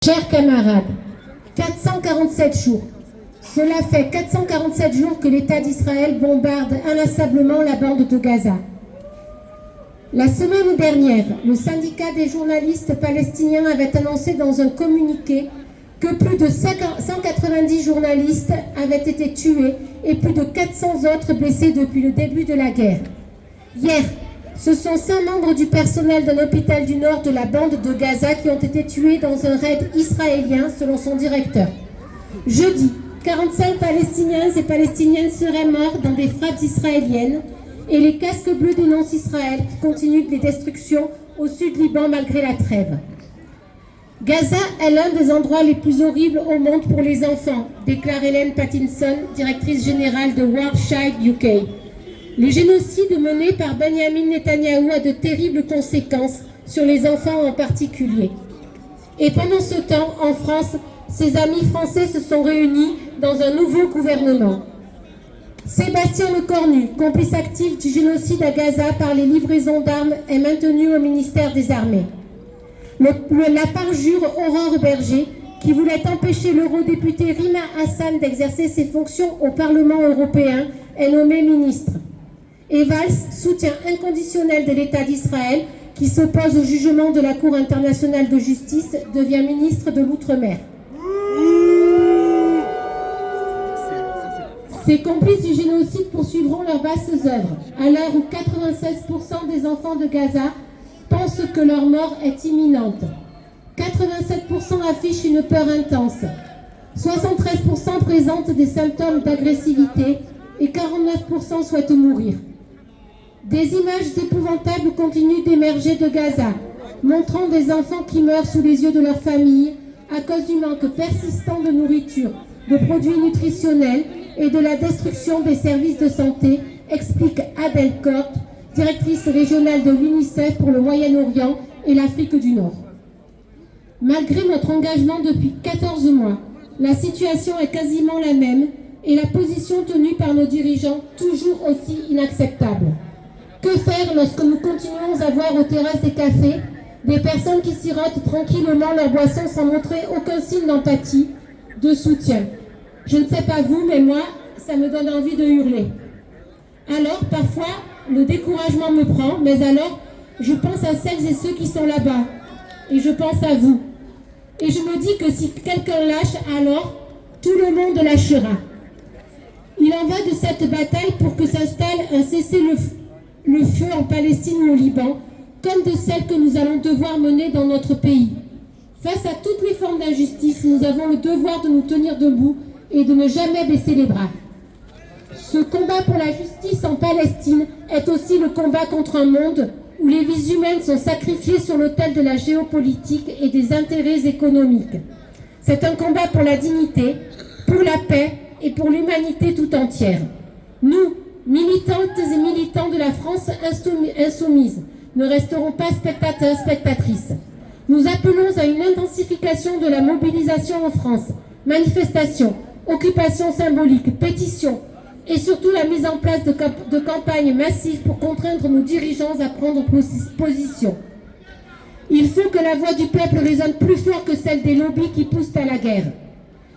Chers camarades, 447 jours. Cela fait 447 jours que l'État d'Israël bombarde inlassablement la bande de Gaza. La semaine dernière, le syndicat des journalistes palestiniens avait annoncé dans un communiqué que plus de 190 journalistes avaient été tués et plus de 400 autres blessés depuis le début de la guerre. Hier, ce sont 5 membres du personnel d'un hôpital du nord de la bande de Gaza qui ont été tués dans un raid israélien, selon son directeur. Jeudi, 45 Palestiniens et Palestiniennes seraient morts dans des frappes israéliennes et les casques bleus dénoncent Israël qui continue les destructions au sud Liban malgré la trêve. Gaza est l'un des endroits les plus horribles au monde pour les enfants, déclare Hélène Pattinson, directrice générale de World Child UK. Le génocide mené par Benjamin Netanyahou a de terribles conséquences sur les enfants en particulier. Et pendant ce temps, en France, ses amis français se sont réunis dans un nouveau gouvernement. Sébastien Lecornu, complice actif du génocide à Gaza par les livraisons d'armes, est maintenu au ministère des Armées. La parjure Aurore Berger, qui voulait empêcher l'eurodéputée Rima Hassan d'exercer ses fonctions au Parlement européen, est nommée ministre. Et Valls, soutien inconditionnel de l'État d'Israël, qui s'oppose au jugement de la Cour internationale de justice, devient ministre de l'Outre-mer. Ces complices du génocide poursuivront leurs basses œuvres, à l'heure où 96% des enfants de Gaza pensent que leur mort est imminente. 87% affichent une peur intense. 73% présentent des symptômes d'agressivité et 49% souhaitent mourir. Des images épouvantables continuent d'émerger de Gaza, montrant des enfants qui meurent sous les yeux de leur famille à cause du manque persistant de nourriture, de produits nutritionnels et de la destruction des services de santé, explique Adèle Corte, directrice régionale de l'UNICEF pour le Moyen-Orient et l'Afrique du Nord. Malgré notre engagement depuis 14 mois, la situation est quasiment la même et la position tenue par nos dirigeants toujours aussi inacceptable. Que faire lorsque nous continuons à voir aux terrasses des cafés des personnes qui sirotent tranquillement leur boisson sans montrer aucun signe d'empathie, de soutien? Je ne sais pas vous, mais moi, ça me donne envie de hurler. Alors, parfois, le découragement me prend, mais alors, je pense à celles et ceux qui sont là-bas. Et je pense à vous. Et je me dis que si quelqu'un lâche, alors, tout le monde lâchera. Il en va de cette bataille pour que s'installe un cessez-le-feu en Palestine ou au Liban, comme de celles que nous allons devoir mener dans notre pays. Face à toutes les formes d'injustice, nous avons le devoir de nous tenir debout et de ne jamais baisser les bras. Ce combat pour la justice en Palestine est aussi le combat contre un monde où les vies humaines sont sacrifiées sur l'autel de la géopolitique et des intérêts économiques. C'est un combat pour la dignité, pour la paix et pour l'humanité tout entière. Nous, militantes et militants de la France insoumise, ne resterons pas spectateurs, spectatrices. Nous appelons à une intensification de la mobilisation en France, manifestations, occupations symboliques, pétitions, et surtout la mise en place de campagnes massives pour contraindre nos dirigeants à prendre position. Il faut que la voix du peuple résonne plus fort que celle des lobbies qui poussent à la guerre.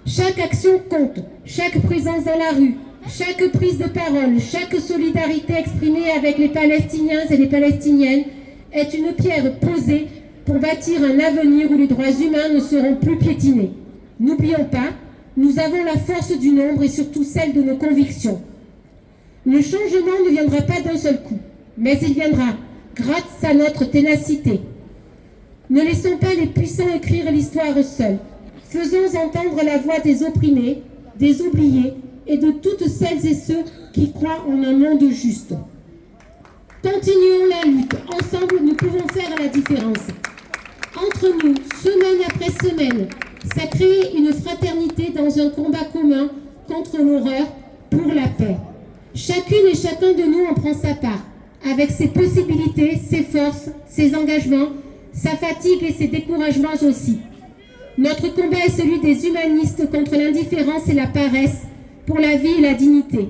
Chaque action compte, chaque présence dans la rue, chaque prise de parole, chaque solidarité exprimée avec les Palestiniens et les Palestiniennes est une pierre posée pour bâtir un avenir où les droits humains ne seront plus piétinés. N'oublions pas, nous avons la force du nombre et surtout celle de nos convictions. Le changement ne viendra pas d'un seul coup, mais il viendra grâce à notre ténacité. Ne laissons pas les puissants écrire l'histoire seuls. Faisons entendre la voix des opprimés, des oubliés et de toutes celles et ceux qui croient en un monde juste. Continuons la lutte. Ensemble, nous pouvons faire la différence. Entre nous, semaine après semaine, ça crée une fraternité dans un combat commun contre l'horreur pour la paix. Chacune et chacun de nous en prend sa part, avec ses possibilités, ses forces, ses engagements, sa fatigue et ses découragements aussi. Notre combat est celui des humanistes contre l'indifférence et la paresse, pour la vie et la dignité.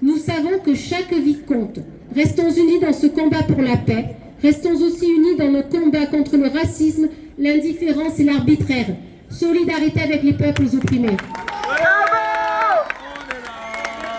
Nous savons que chaque vie compte. Restons unis dans ce combat pour la paix. Restons aussi unis dans nos combats contre le racisme, l'indifférence et l'arbitraire. Solidarité avec les peuples opprimés.